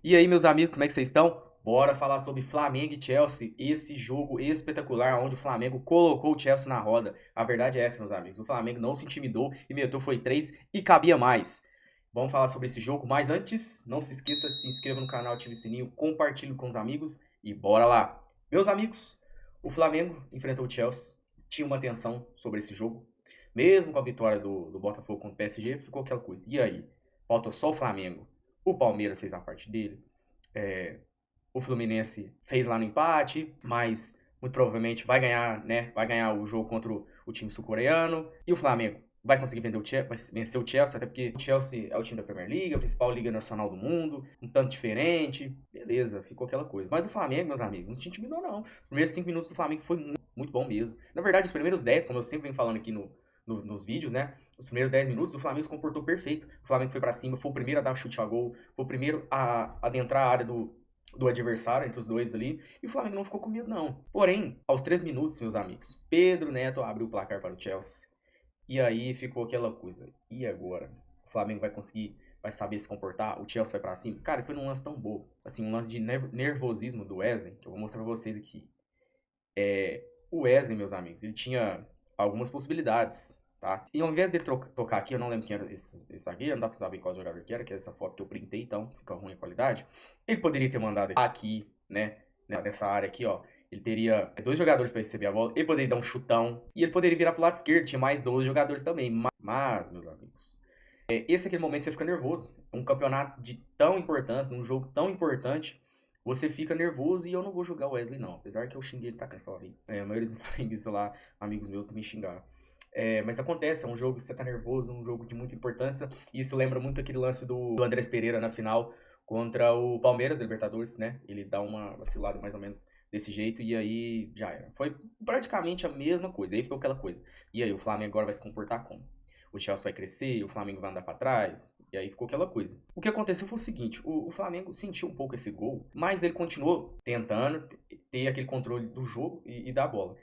E aí, meus amigos, como é que vocês estão? Bora falar sobre Flamengo e Chelsea, esse jogo espetacular onde o Flamengo colocou o Chelsea na roda. A verdade é essa, meus amigos. O Flamengo não se intimidou e meteu foi 3 e cabia mais. Vamos falar sobre esse jogo, mas antes, não se esqueça, se inscreva no canal, ative o sininho, compartilhe com os amigos e bora lá. Meus amigos, o Flamengo enfrentou o Chelsea, tinha uma tensão sobre esse jogo. Mesmo com a vitória do Botafogo contra o PSG, ficou aquela coisa. E aí? Falta só o Flamengo. O Palmeiras fez a parte dele. É, o Fluminense fez lá no empate, mas muito provavelmente vai ganhar, né? Vai ganhar o jogo contra o time sul-coreano. E o Flamengo vai conseguir vai vencer o Chelsea, até porque o Chelsea é o time da Premier League, a principal liga nacional do mundo, um tanto diferente. Beleza, ficou aquela coisa. Mas o Flamengo, meus amigos, não te intimidou, não. Os primeiros 5 minutos do Flamengo foi muito, muito bom mesmo. Na verdade, os primeiros 10, como eu sempre venho falando aqui nos vídeos, né? Os primeiros 10 minutos, o Flamengo se comportou perfeito. O Flamengo foi pra cima, foi o primeiro a dar chute a gol, foi o primeiro a adentrar a área do adversário, entre os dois ali, e o Flamengo não ficou com medo, não. Porém, aos 3 minutos, meus amigos, Pedro Neto abriu o placar para o Chelsea. E aí ficou aquela coisa. E agora? O Flamengo vai conseguir, vai saber se comportar? O Chelsea vai pra cima? Cara, foi num lance tão bobo. Assim, um lance de nervosismo do Wesley, que eu vou mostrar pra vocês aqui. O Wesley, meus amigos, ele tinha algumas possibilidades, tá? E ao invés de tocar aqui, eu não lembro quem era esse aqui, não dá pra saber qual jogador que era essa foto que eu printei, então fica ruim a qualidade. Ele poderia ter mandado aqui, né, nessa área aqui, ó. Ele teria dois jogadores para receber a bola, ele poderia dar um chutão, e ele poderia virar pro lado esquerdo, tinha mais 12 jogadores também. Mas, meus amigos, esse é aquele momento que você fica nervoso. Um campeonato de tão importância, num jogo tão importante, você fica nervoso e eu não vou julgar o Wesley, não. Apesar que eu xinguei ele pra cansar, a maioria dos flamenguistas lá, amigos meus, também xingaram. Mas acontece, é um jogo que você tá nervoso, um jogo de muita importância. E isso lembra muito aquele lance do Andrés Pereira na final contra o Palmeiras da Libertadores, né? Ele dá uma vacilada mais ou menos desse jeito e aí já era. Foi praticamente a mesma coisa, aí ficou aquela coisa. E aí, o Flamengo agora vai se comportar como? O Chelsea vai crescer, o Flamengo vai andar pra trás, e aí ficou aquela coisa. O que aconteceu foi o seguinte, o Flamengo sentiu um pouco esse gol, mas ele continuou tentando ter aquele controle do jogo e da bola.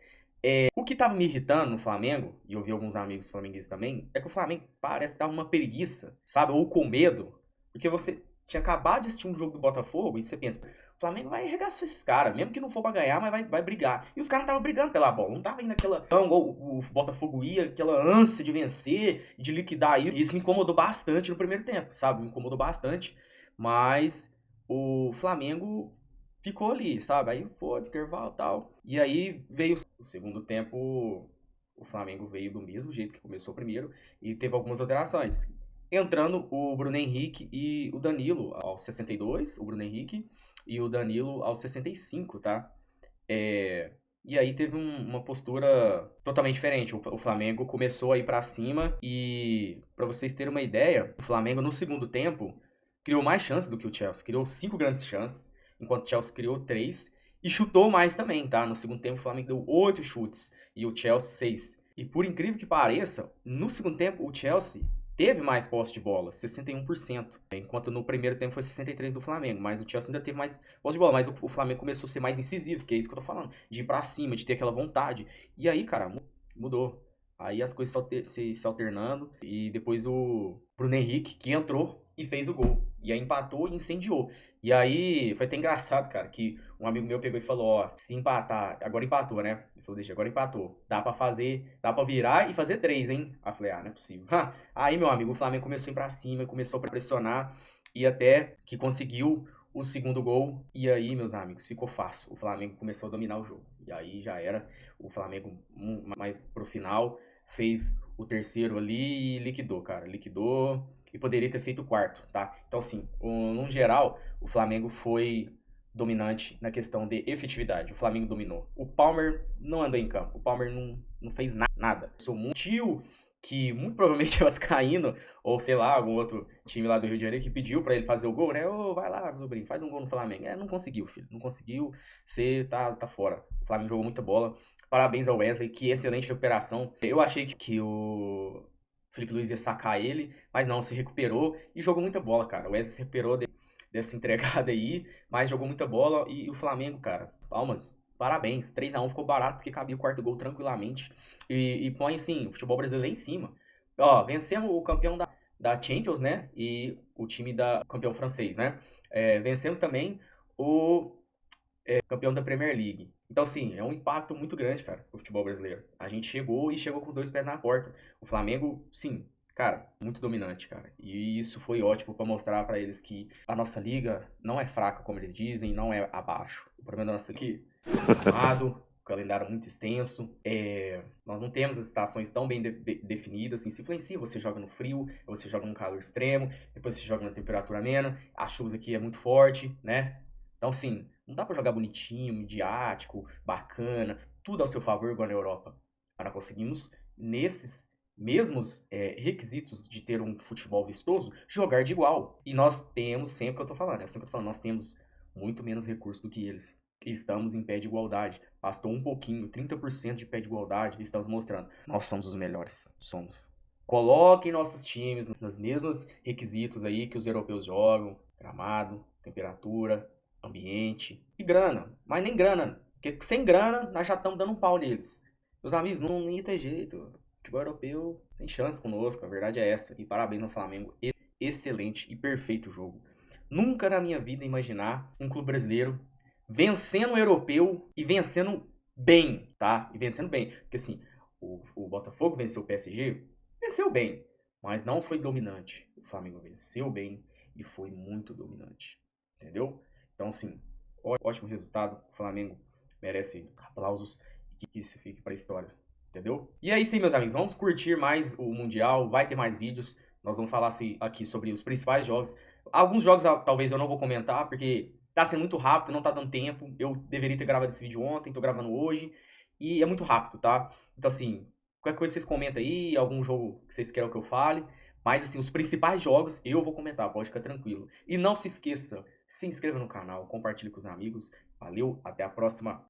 O que tava me irritando no Flamengo, e eu vi alguns amigos flamenguistas também, é que o Flamengo parece que tava uma preguiça, sabe? Ou com medo, porque você tinha acabado de assistir um jogo do Botafogo e você pensa, o Flamengo vai arregaçar esses caras, mesmo que não for pra ganhar, mas vai brigar. E os caras não estavam brigando pela bola, não tava indo aquela. Não, o Botafogo ia, aquela ânsia de vencer, de liquidar isso. E isso me incomodou bastante no primeiro tempo, sabe? Me incomodou bastante. Mas o Flamengo ficou ali, sabe? Aí foi, intervalo e tal. E aí veio o segundo tempo, o Flamengo veio do mesmo jeito que começou o primeiro e teve algumas alterações. Entrando o Bruno Henrique e o Danilo aos 62, o Bruno Henrique e o Danilo aos 65, tá? E aí teve uma postura totalmente diferente. O Flamengo começou a ir pra cima e, pra vocês terem uma ideia, o Flamengo no segundo tempo criou mais chances do que o Chelsea. Criou 5 grandes chances, enquanto o Chelsea criou 3 e chutou mais também, tá? No segundo tempo o Flamengo deu 8 chutes e o Chelsea 6. E por incrível que pareça, no segundo tempo o Chelsea teve mais posse de bola, 61%, enquanto no primeiro tempo foi 63% do Flamengo, mas o Chelsea ainda teve mais posse de bola, mas o Flamengo começou a ser mais incisivo, que é isso que eu tô falando, de ir pra cima, de ter aquela vontade. E aí, cara, mudou. Aí as coisas se alternando, e depois o Bruno Henrique, que entrou e fez o gol. E aí empatou e incendiou. E aí foi até engraçado, cara, que um amigo meu pegou e falou, ó, se empatar, agora empatou, né? Ele falou, deixa, agora empatou. Dá pra virar e fazer 3, hein? Aí eu falei, ah, não é possível. Aí, meu amigo, o Flamengo começou a ir pra cima, começou a pressionar e até que conseguiu o segundo gol. E aí, meus amigos, ficou fácil. O Flamengo começou a dominar o jogo. E aí já era. O Flamengo, mais pro final, fez o terceiro ali e liquidou, cara. Liquidou e poderia ter feito o quarto, tá? Então, assim, no geral, o Flamengo foi dominante na questão de efetividade. O Flamengo dominou. O Palmer não andou em campo. O Palmer não fez nada. Sou muito tio que muito provavelmente é vascaíno, ou sei lá, algum outro time lá do Rio de Janeiro que pediu pra ele fazer o gol, né? Ô, vai lá, sobrinho, faz um gol no Flamengo. Não conseguiu, filho. Não conseguiu. Você tá fora. O Flamengo jogou muita bola. Parabéns ao Wesley, que excelente recuperação. Eu achei que o Felipe Luiz ia sacar ele, mas não, se recuperou e jogou muita bola, cara. O Wesley se recuperou dessa entregada aí, mas jogou muita bola e o Flamengo, cara, palmas. Parabéns, 3-1 ficou barato porque cabia o quarto gol tranquilamente. E põe, assim, o futebol brasileiro lá em cima. Ó, vencemos o campeão da Champions, né? E o time da campeão francês, né? Vencemos também o campeão da Premier League. Então, assim, é um impacto muito grande, cara, pro futebol brasileiro. A gente chegou com os dois pés na porta. O Flamengo, sim, cara, muito dominante, cara. E isso foi ótimo pra mostrar pra eles que a nossa liga não é fraca, como eles dizem, não é abaixo. O problema da nossa liga é amado, calendário muito extenso. Nós não temos as estações tão bem definidas, assim, se influencia. Você joga no frio, você joga no calor extremo, depois você joga na temperatura amena, a chuva aqui é muito forte, né? Então, assim, não dá pra jogar bonitinho, midiático, bacana, tudo ao seu favor, igual na Europa. Mas nós conseguimos, nesses mesmos requisitos de ter um futebol vistoso, jogar de igual. E nós temos, sempre que eu tô falando, nós temos muito menos recursos do que eles. E estamos em pé de igualdade. Bastou um pouquinho, 30% de pé de igualdade, e estamos mostrando. Nós somos os melhores. Somos. Coloquem nossos times nos mesmos requisitos aí que os europeus jogam: gramado, temperatura, ambiente e grana. Mas nem grana, porque sem grana nós já estamos dando um pau neles. Meus amigos, não ia ter jeito. O futebol europeu tem chance conosco, a verdade é essa. E parabéns ao Flamengo. Excelente e perfeito jogo. Nunca na minha vida imaginar um clube brasileiro vencendo o europeu e vencendo bem, tá? E vencendo bem. Porque assim, o Botafogo venceu o PSG, venceu bem, mas não foi dominante. O Flamengo venceu bem e foi muito dominante. Entendeu? Então, assim, ótimo resultado. O Flamengo merece aplausos e que isso fique para a história. Entendeu? E aí sim, meus amigos, vamos curtir mais o Mundial. Vai ter mais vídeos. Nós vamos falar aqui sobre os principais jogos. Alguns jogos talvez eu não vou comentar, porque tá sendo muito rápido, não tá dando tempo. Eu deveria ter gravado esse vídeo ontem, tô gravando hoje. E é muito rápido, tá? Então, assim, qualquer coisa vocês comentam aí, algum jogo que vocês querem que eu fale. Mas, assim, os principais jogos eu vou comentar, pode ficar tranquilo. E não se esqueça, se inscreva no canal, compartilhe com os amigos. Valeu, até a próxima.